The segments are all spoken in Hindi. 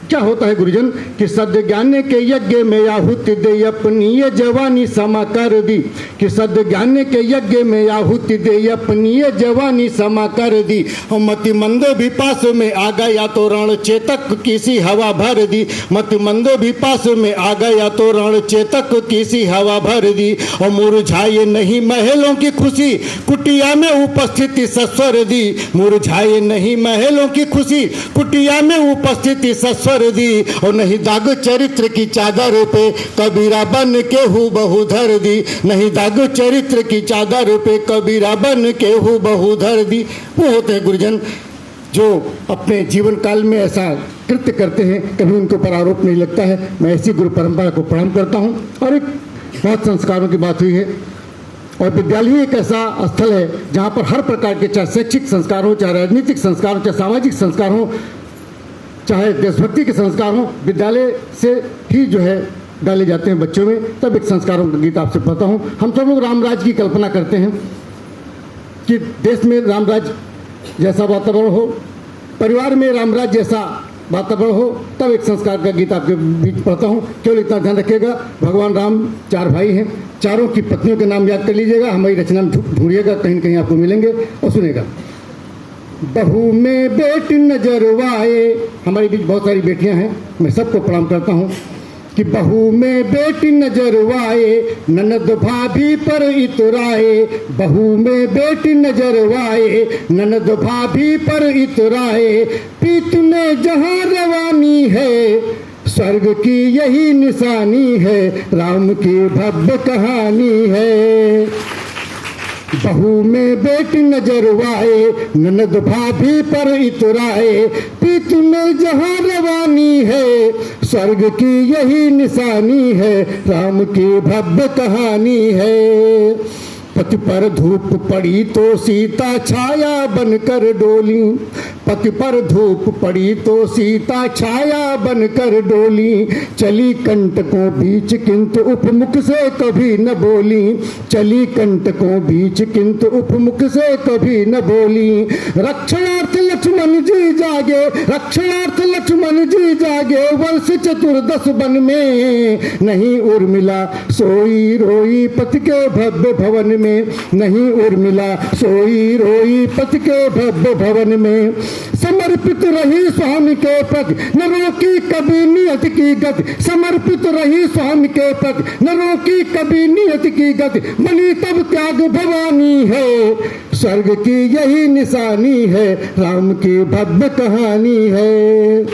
क्या होता है गुरुजन कि सद्ज्ञान के यज्ञ में आहुति दे अपनी ये जवानी समा कर दी, कि सद्ज्ञान के यज्ञ में आहुति दे अपनी ये जवानी समा कर दी। मति मंद भी पास में आ गया तो रण चेतक किसी हवा भर दी, मति मंद भी पास में आ गया तो रण चेतक किसी हवा भर दी। और मुरझाए नहीं महलों की खुशी कुटिया में उपस्थिति सस्वर दी, मुरझाए नहीं महलों की खुशी कुटिया में उपस्थिति सस्वर दी। और नहीं दाग चरित्र की चादर पे कबीरा बन के हूबहू धर दी, नहीं दाग चरित्र की चादर पे कबीरा बन के हूबहू धर दी। वो होते हैं गुरुजन जो अपने जीवन काल में ऐसा कृत्य करते हैं, कभी उनके ऊपर आरोप नहीं लगता है। मैं ऐसी गुरु परंपरा को प्रणाम करता हूँ। और एक बहुत संस्कारों की बात हुई है, और विद्यालय एक ऐसा स्थल है जहाँ पर हर प्रकार के, चाहे शैक्षिक संस्कार हो, चाहे राजनीतिक संस्कार हो, चाहे सामाजिक संस्कार हो, चाहे देशभक्ति के संस्कार हों, विद्यालय से ही जो है डाले जाते हैं बच्चों में। तब एक संस्कारों का गीत आपसे पढ़ता हूँ। हम सब लोग रामराज की कल्पना करते हैं कि देश में रामराज जैसा वातावरण हो, परिवार में रामराज जैसा वातावरण हो। तब एक संस्कार का गीत आपके बीच पढ़ता हूँ। केवल इतना ध्यान रखिएगा, भगवान राम 4 भाई हैं, चारों की पत्नियों के नाम याद कर लीजिएगा, हमारी रचना में ढूंढिएगा, कहीं न कहीं आपको मिलेंगे। और सुनेगा, बहू में बेटी नजरवाए, हमारे बीच बहुत सारी बेटियां हैं, मैं सबको प्रणाम करता हूं, कि बहू में बेटी नजरवाए ननद भाभी पर इतराए, बहू में बेटी नजरवाए ननद भाभी पर इतराए। पीत में जहां रवानी है स्वर्ग की यही निशानी है, राम की भव्य कहानी है। बहू में बेटी नजरवाए ननद भाभी पर इतराए, पीत में जहां रवानी है स्वर्ग की यही निशानी है, राम की भव्य कहानी है। पति पर धूप पड़ी तो सीता छाया बनकर डोली, पति पर धूप पड़ी तो सीता छाया बनकर डोली। चली कंटकों बीच किंतु उपमुख से कभी न बोली, चली कंटकों बीच किंतु उपमुख से कभी न बोली। रक्षणार्थ लक्ष्मण जी जागे, रक्षणार्थ लक्ष्मण जी जागे, वर्ष चतुर्दश वन में नहीं उर्मिला सोई रोई पति के भव्य भवन में, नहीं उर्मिला सोई रोई पति के भव्य भवन में। समर्पित रही स्वामी के प्रति न रोकी कभी नियत की गति, समर्पित रही स्वामी के प्रति न रोकी कभी नियत की गति। बनी तब त्याग भवानी है स्वर्ग की यही निशानी है, राम की भव्य कहानी है।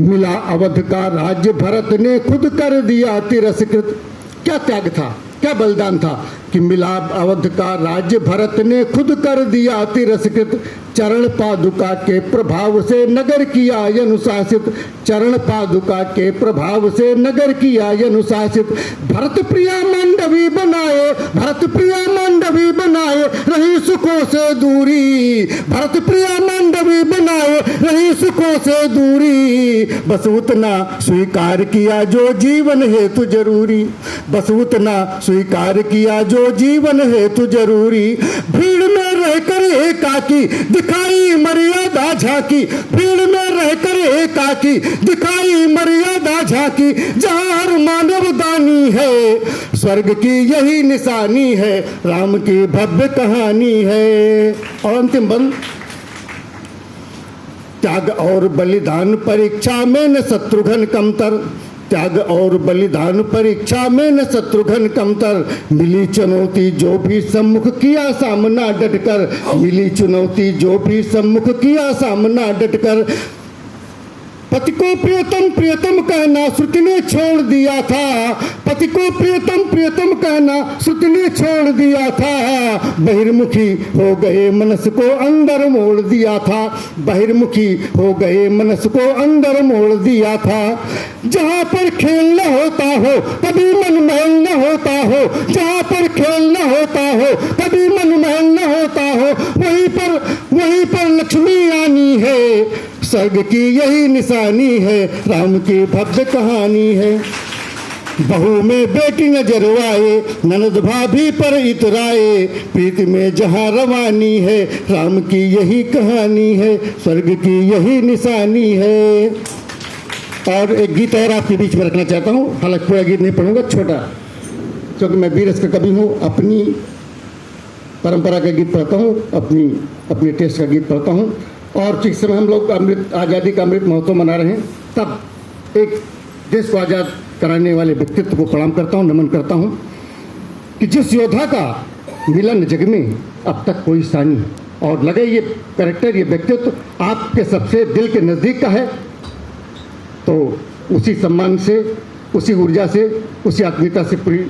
मिला अवध का राज्य भरत ने खुद कर दिया तिरस्कृत, क्या त्याग था, क्या बलिदान था कि मिला अवध का राज्य भरत ने खुद कर दिया तिरस्कृत। चरण पादुका के प्रभाव से नगर किया अनुशासित, चरण पादुका के प्रभाव से नगर किया अनुशासित। भरत प्रिया मांडवी बनाए, भरत प्रिया मांडवी बनाए रही सुखों से दूरी, भरत प्रिया मांडवी बनाए रही सुखों से दूरी। बस उतना स्वीकार किया जो जीवन हेतु जरूरी, बस उतना स्वीकार किया जो जीवन हेतु जरूरी। भीड़ में रहकर एकाकी दिखाई मर्यादा झांकी, भीड़ में रहकर एकाकी दिखाई मर्यादा झांकी। जहाँ हर मानव दानी है स्वर्ग की यही निशानी है, राम की भव्य कहानी है। और अंतिम बंद, त्याग और बलिदान परीक्षा में न शत्रुघ्न कमतर, त्याग और बलिदान परीक्षा में न शत्रुघ्न कमतर। मिली चुनौती जो भी सम्मुख किया सामना डटकर, मिली चुनौती जो भी सम्मुख किया सामना डटकर। पति को प्रियतम प्रियतम कहना श्रुति ने छोड़ दिया था, पति को प्रियतम प्रियतम कहना श्रुति ने छोड़ दिया था। बहिर्मुखी हो गए मनस को अंदर मोड़ दिया था, बहिर्मुखी हो गए मनस को अंदर मोड़ दिया था। जहाँ पर खेल न होता हो कभी मन महल न होता हो, जहाँ पर खेल न होता हो कभी मन महल न होता हो, वहीं पर लक्ष्मी आनी है। स्वर्ग की यही निशानी है, राम की भव्य कहानी है। बहू में बेटी नजरवाए, ननद भाभी पर इतराए, प्रीत में जहाँ रवानी है, राम की यही कहानी है, स्वर्ग की यही निशानी है। और एक गीत और आपके बीच में रखना चाहता हूँ, हालांकि पूरा गीत नहीं पढ़ूंगा, छोटा, क्योंकि मैं वीर रस का कवि हूँ, अपनी परंपरा का गीत पढ़ता हूँ, अपनी टेस्ट का गीत पढ़ता हूँ। और जिस समय हम लोग आज़ादी का अमृत महोत्सव मना रहे हैं, तब एक देश को आज़ाद कराने वाले व्यक्तित्व को प्रणाम करता हूँ, नमन करता हूँ कि जिस योद्धा का मिलन जग में अब तक कोई सानी, और लगे ये कैरेक्टर, ये व्यक्तित्व आपके सबसे दिल के नज़दीक का है, तो उसी सम्मान से, उसी ऊर्जा से, उसी आत्मीयता से पूरी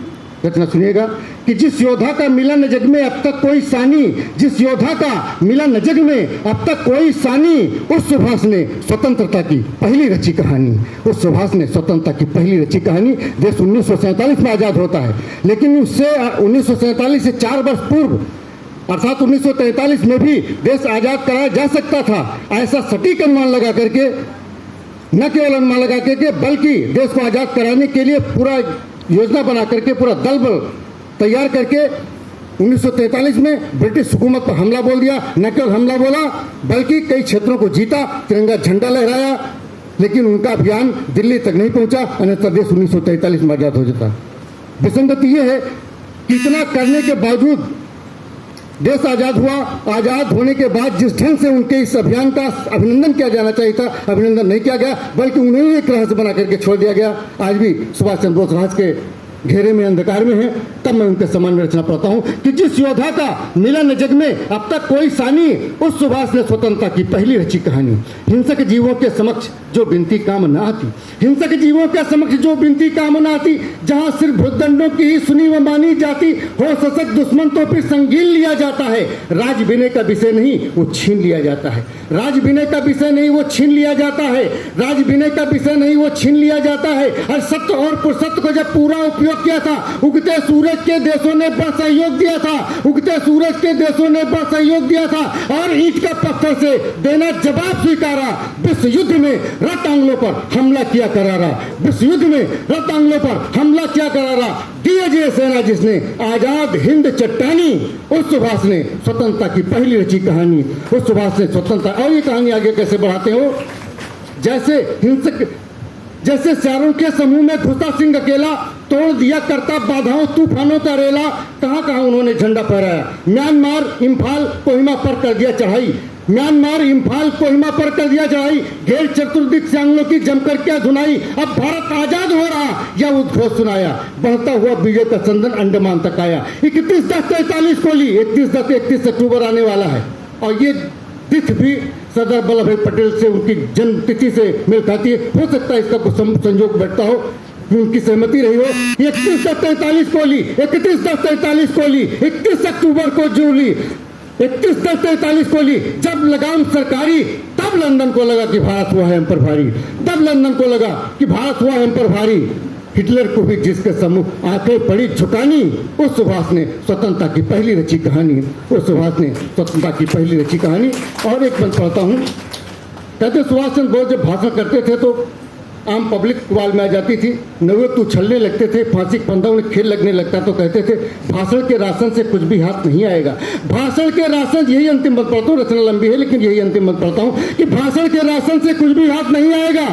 रचना सुनिएगा कि जिस योद्धा का मिलन जग में अब तक कोई सानी, जिस योद्धा का मिलन जग में अब तक कोई सानी, उस सुभाष ने स्वतंत्रता की पहली रची कहानी, उस सुभाष ने स्वतंत्रता की पहली रची कहानी। देश 1947 में आज़ाद होता है, लेकिन उससे 1947 से 4 वर्ष पूर्व अर्थात 1943 में भी देश आज़ाद कराया जा सकता था, ऐसा सटीक अनुमान लगा करके, न केवल अनुमान लगा करके बल्कि देश को आज़ाद कराने के लिए पूरा योजना बना करके, पूरा दल बल तैयार करके 1943 में ब्रिटिश हुकूमत पर हमला बोल दिया। न केवल हमला बोला बल्कि कई क्षेत्रों को जीता, तिरंगा झंडा लहराया, लेकिन उनका अभियान दिल्ली तक नहीं पहुंचा, अन्यथा देश 1943 में आज़ाद हो जाता। विसंगति ये है कि इतना करने के बावजूद देश आज़ाद हुआ, आज़ाद होने के बाद जिस ढंग से उनके इस अभियान का अभिनंदन किया जाना चाहिए था, अभिनंदन नहीं किया गया, बल्कि उन्हें ही एक रहस्य बना करके छोड़ दिया गया। आज भी सुभाष चंद्र बोस रहस्य के घेरे में, अंधकार में है। तब मैं उनके सम्मान में रचना पढ़ता हूँ कि जिस योद्धा का मिलन जग में अब तक कोई सानी, उस सुभाष ने स्वतंत्रता की पहली रची कहानी। हिंसक जीवों के समक्ष जो बिनती काम न आती, हिंसक जीवों के समक्ष जो बिनती काम न आती, जहाँ सिर्फ भुजदंडों की ही सुनी व मानी जाती, हो सशक्त दुश्मन तो फिर संगीन लिया जाता है। राज विनय का विषय नहीं वो छीन लिया जाता है, राज विनय का विषय नहीं वो छीन लिया जाता है, राज विनय का विषय नहीं वो छीन लिया जाता है। और सत्य और पुरुषत्व को जब पूरा उपयोग किया था, उगते सूरज के देशों ने बड़ा सहयोग दिया था, उगते सूरज के देशों ने बड़ा सहयोग दिया था, और ईंट का पत्थर से देना जवाब स्वीकारा। विश्व युद्ध में रत आंग्लों पर हमला किया करारा, विश्व युद्ध में रत आंग्लों पर हमला किया करारा। दिए जय सेना जिसने आजाद हिंद चट्टानी, उस सुभाष ने स्वतंत्रता की पहली रची कहानी, उस सुभाष ने स्वतंत्रता। और ये कहानी आगे कैसे बढ़ाते हो, जैसे हिंसक, जैसे चारों के समूह में घुसा सिंह अकेला, तोड़ दिया करता बाधाओं तूफानों का रेला। कहाँ कहाँ उन्होंने झंडा फहराया। म्यांमार, इम्फाल, कोहिमा पर कर दिया चढ़ाई, म्यांमार, इम्फाल, कोहिमा पर कर दिया चढ़ाई। घेर चतुर्दिक से आंग्लों की जमकर क्या धुनाई। अब भारत आजाद हो रहा यह उद्घोष सुनाया, बढ़ता हुआ विजय का संदन अंडमान तक आया। 31/10/43 को ली, 31 अक्टूबर आने वाला है, और ये तिथि भी सरदार वल्लभ भाई पटेल से, उनकी जन्म तिथि से मेल खाती है। हो सकता है इसका कुछ संजोग बैठता हो, उनकी सहमति रही हो। 31/10/43 को ली, 31/10/43 को ली, 31 अक्टूबर को जो ली, 31/10/43 को ली। जब लगाम सरकारी, तब लंदन को लगा कि भारत हुआ है हम पर भारी, तब लंदन को लगा कि भारत हुआ है हम पर भारी। हिटलर को भी जिसके सम्मुख आंखें पड़ी झुकानी, उस सुभाष ने स्वतंत्रता की पहली रची कहानी, उस सुभाष ने स्वतंत्रता की पहली रची कहानी। और एक बंद पढ़ता हूँ, कहते सुभाष चंद्र बोस जब भाषण करते थे तो आम पब्लिक वाल में आ जाती थी, नवे तू छलने लगते थे, फांसी के फंदा उन्हें खेल लगने लगता, तो कहते थे भाषण के राशन से कुछ भी हाथ नहीं आएगा। भाषण के राशन, यही अंतिम मत पढ़ता हूँ, रचना लंबी है लेकिन यही अंतिम मत पढ़ता हूँ कि भाषण के राशन से कुछ भी हाथ नहीं आएगा,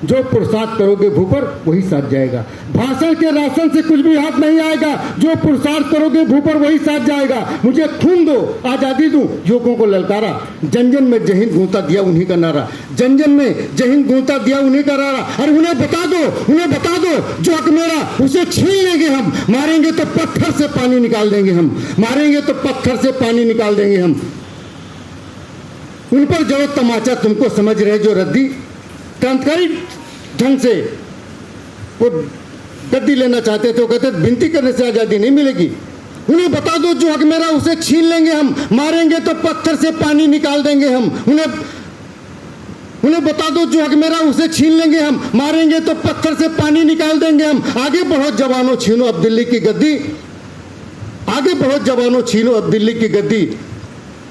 जो पुरुषार्थ करोगे भूपर वही साथ जाएगा। भाषण के राशन से कुछ भी हाथ नहीं आएगा, जो पुरुषार्थ करोगे भूपर वही साथ जाएगा। मुझे खून दो, आजादी दूं, युवकों को ललकारा, जन जन में जय हिंद गूंजता दिया उन्हीं का नारा, जन जन में जय हिंद गूंजता दिया उन्हीं का नारा। और उन्हें बता दो, उन्हें बता दो, जो हक मेरा उसे छीन लेंगे हम, मारेंगे तो पत्थर से पानी निकाल देंगे हम, मारेंगे तो पत्थर से पानी निकाल देंगे हम। उन पर जड़ो तमाचा तुमको समझ रहे जो रद्दी, क्रांतिकारी ढंग से वो गद्दी लेना चाहते थे, वो कहते विनती करने से आज़ादी नहीं मिलेगी। उन्हें बता दो जो हक मेरा उसे छीन लेंगे हम, मारेंगे तो पत्थर से पानी निकाल देंगे हम। उन्हें बता दो जो हक मेरा उसे छीन लेंगे हम, मारेंगे तो पत्थर से पानी निकाल देंगे हम। आगे बढ़ो जवानों छीनो अब दिल्ली की गद्दी, आगे बढ़ो जवानों छीनो अब दिल्ली की गद्दी।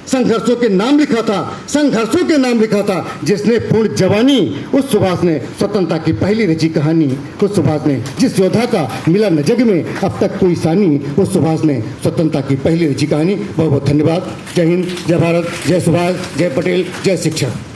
संघर्षों के नाम लिखा था, संघर्षों के नाम लिखा था। जिसने पूर्ण जवानी, उस सुभाष ने स्वतंत्रता की पहली रची कहानी। उस सुभाष ने, जिस योद्धा का मिला न जग में अब तक कोई सानी, उस सुभाष ने स्वतंत्रता की पहली रची कहानी। बहुत बहुत धन्यवाद। जय हिंद, जय भारत, जय सुभाष, जय पटेल, जय शिक्षक।